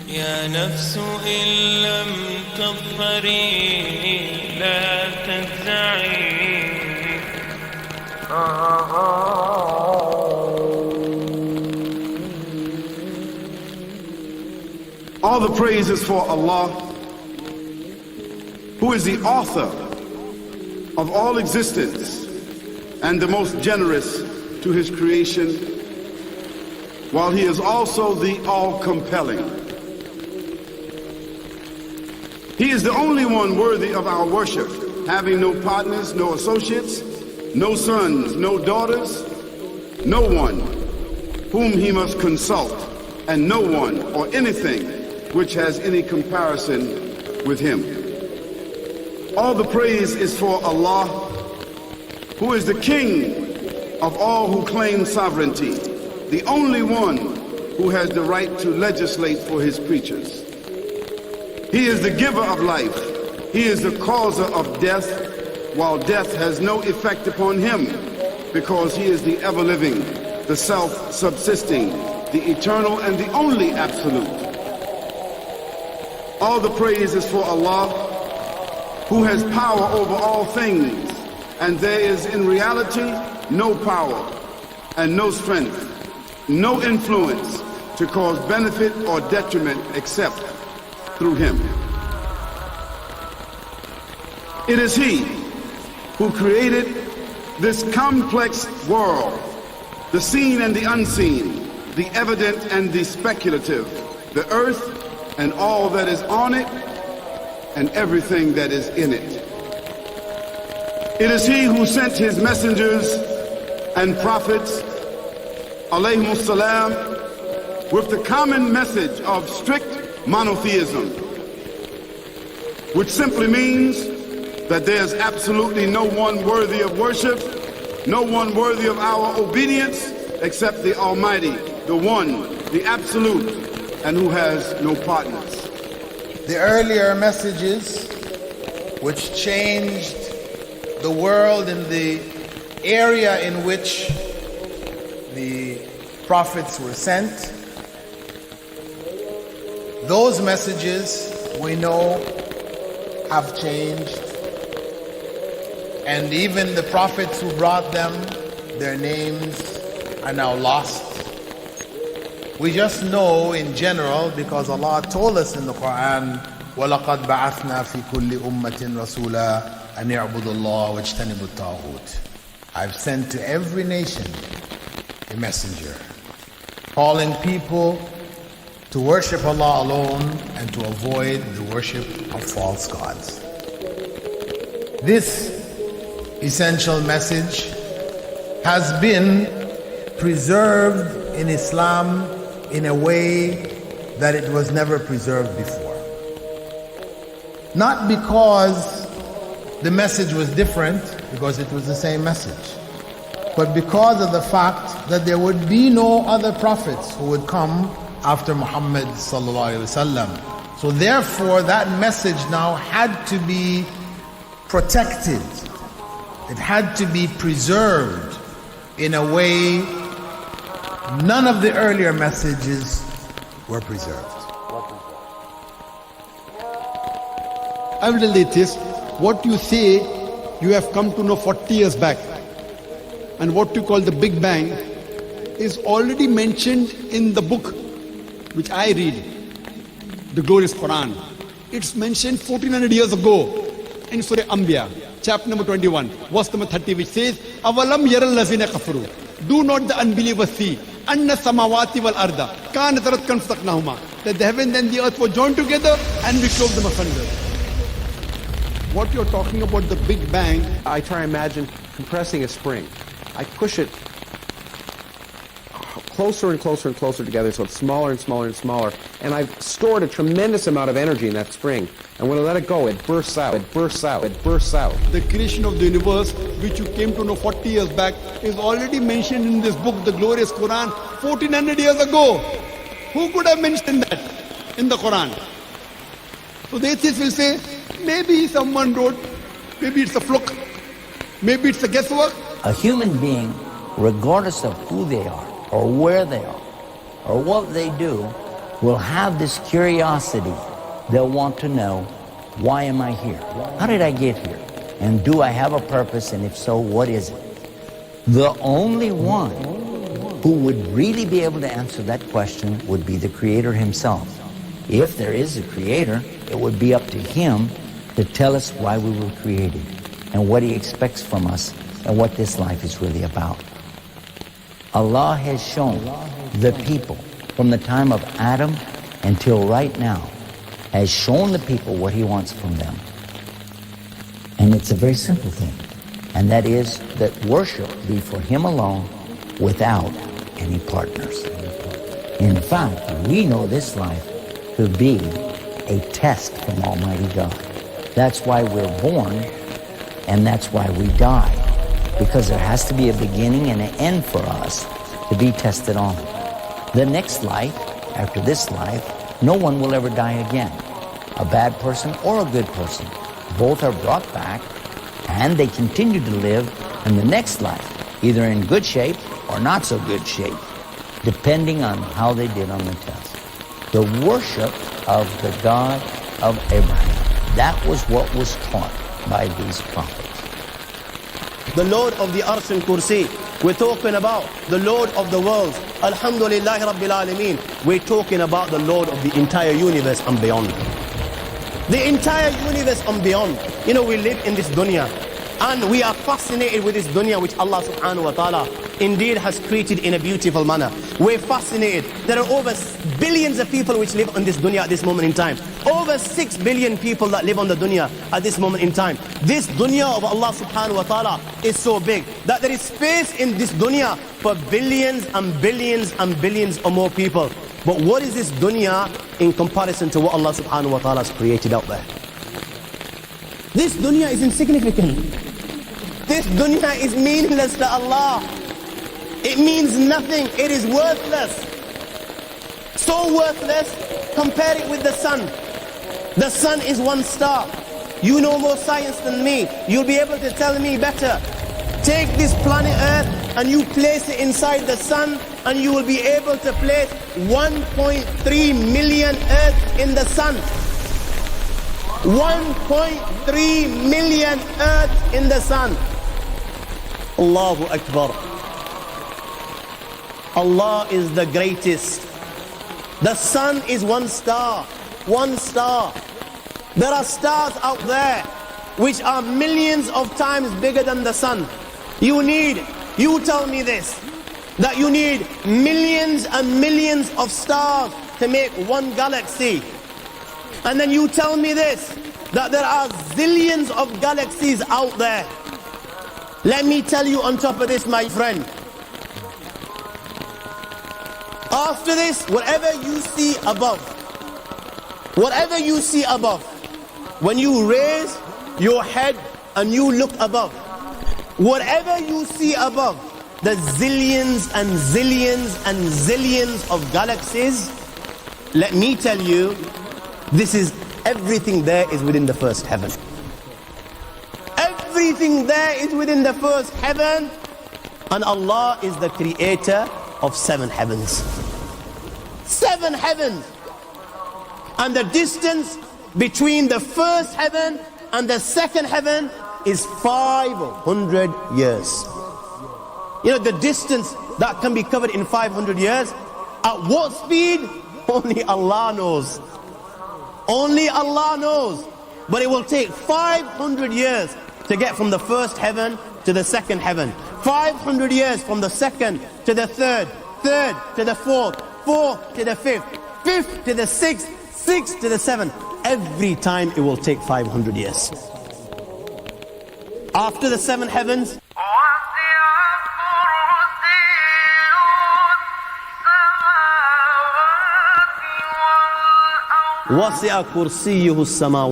يا نفس إن لم تظفري لا تنزعي. All the praise is for Allah, who is the author of all existence and the most generous to his creation, while he is also the all-compelling. He is the only one worthy of our worship, having no partners, no associates, no sons, no daughters, no one whom he must consult, and no one or anything which has any comparison with him. All the praise is for Allah, who is the King of all who claim sovereignty, the only one who has the right to legislate for his creatures. He is the giver of life. He is the causer of death, while death has no effect upon him, because he is the ever-living, the self-subsisting, the eternal and the only absolute. All the praise is for Allah, who has power over all things, and there is in reality no power and no strength, no influence to cause benefit or detriment except through him. It is he who created this complex world, the seen and the unseen, the evident and the speculative, the earth and all that is on it and everything that is in it. It is he who sent his messengers and prophets, alayhimus salam, with the common message of strict monotheism, which simply means that there's absolutely no one worthy of worship, no one worthy of our obedience except the Almighty, the One, the Absolute, and who has no partners. The earlier messages which changed the world in the area in which the prophets were sent, those messages we know have changed, and even the prophets who brought them, their names are now lost. We just know in general because Allah told us in the Quran, وَلَقَدْ بَعَثْنَا فِي كُلِّ أُمَّةٍ رَسُولًا أَنْ يَعْبُدُوا اللَّهَ وَاجْتَنِبُوا الطَّاغُوتَ. I've sent to every nation a messenger, calling people to worship Allah alone and to avoid the worship of false gods. This essential message has been preserved in Islam in a way that it was never preserved before. Not because the message was different, because it was the same message, but because of the fact that there would be no other prophets who would come after Muhammad sallallahu alaihi wasallam. So therefore that message now had to be protected. It had to be preserved in a way none of the earlier messages were preserved. I will tell you this, what you say you have come to know 40 years back, and what you call the Big Bang is already mentioned in the book which I read, the glorious Quran. It's mentioned 1400 years ago in Surah Anbiya, chapter number 21, verse number 30, which says, Avalam yaral lazina kafaru. Do not the unbelievers see anna samawati wal arda kanat ratkan fataqnahuma, that the heaven and the earth were joined together and we clove them asunder. What you're talking about, the Big Bang, I try and imagine compressing a spring. I push it closer and closer and closer together so it's smaller and smaller and smaller, and I've stored a tremendous amount of energy in that spring, and when I let it go, it bursts out, it bursts out, it bursts out. The creation of the universe, which you came to know 40 years back, is already mentioned in this book, the glorious Quran, 1400 years ago. Who could have mentioned that in the Quran? So the atheists will say, maybe someone wrote, maybe it's a fluke, maybe it's a guesswork. A human being, regardless of who they are, or where they are, or what they do, will have this curiosity. They'll want to know, why am I here? How did I get here? And do I have a purpose? And if so, what is it? The only one who would really be able to answer that question would be the Creator himself. If there is a Creator, it would be up to him to tell us why we were created and what he expects from us and what this life is really about. Allah has shown the people from the time of Adam until right now, has shown the people what he wants from them. And it's a very simple thing, and that is that worship be for him alone without any partners. In fact, we know this life to be a test from Almighty God. That's why we're born, and that's why we die, because there has to be a beginning and an end for us to be tested on. The next life, after this life, no one will ever die again. A bad person or a good person. Both are brought back, and they continue to live in the next life, either in good shape or not so good shape, depending on how they did on the test. The worship of the God of Abraham, that was what was taught by these prophets. The Lord of the Arsh and Kursi. We're talking about the Lord of the worlds. Alhamdulillah Rabbil Alameen. We're talking about the Lord of the entire universe and beyond. The entire universe and beyond. You know, we live in this dunya, and we are fascinated with this dunya which Allah subhanahu wa ta'ala indeed has created in a beautiful manner. We're fascinated. There are over billions of people which live on this dunya at this moment in time. Over 6 billion people that live on the dunya at this moment in time. This dunya of Allah subhanahu wa ta'ala is so big that there is space in this dunya for billions and billions and billions or more people. But what is this dunya in comparison to what Allah subhanahu wa ta'ala has created out there? This dunya is insignificant. This dunya is meaningless to Allah. It means nothing. It is worthless. So worthless, compare it with the sun. The sun is one star. You know more science than me. You'll be able to tell me better. Take this planet Earth and you place it inside the sun, and you will be able to place 1.3 million Earths in the sun. 1.3 million Earths in the sun. Allahu Akbar. Allah is the greatest. The sun is one star. One star. There are stars out there which are millions of times bigger than the sun. You tell me this, that you need millions and millions of stars to make one galaxy. And then you tell me this, that there are zillions of galaxies out there. Let me tell you on top of this, my friend. After this, whatever you see above, when you raise your head and you look above, whatever you see above, the zillions and zillions and zillions of galaxies, let me tell you, this is everything there is within the first heaven. Everything there is within the first heaven, and Allah is the creator of 7 heavens. 7 heavens. And the distance between the first heaven and the second heaven is 500 years. You know, the distance that can be covered in 500 years, at what speed? Only Allah knows. Only Allah knows. But it will take 500 years to get from the first heaven to the second heaven. 500 years from the second to the third, third to the fourth, fourth to the fifth, fifth to the sixth, sixth to the seventh. Every time it will take 500 years. After the 7 heavens, وَسِعَ كُرْسِيُّهُ السَّمَاوَاتِ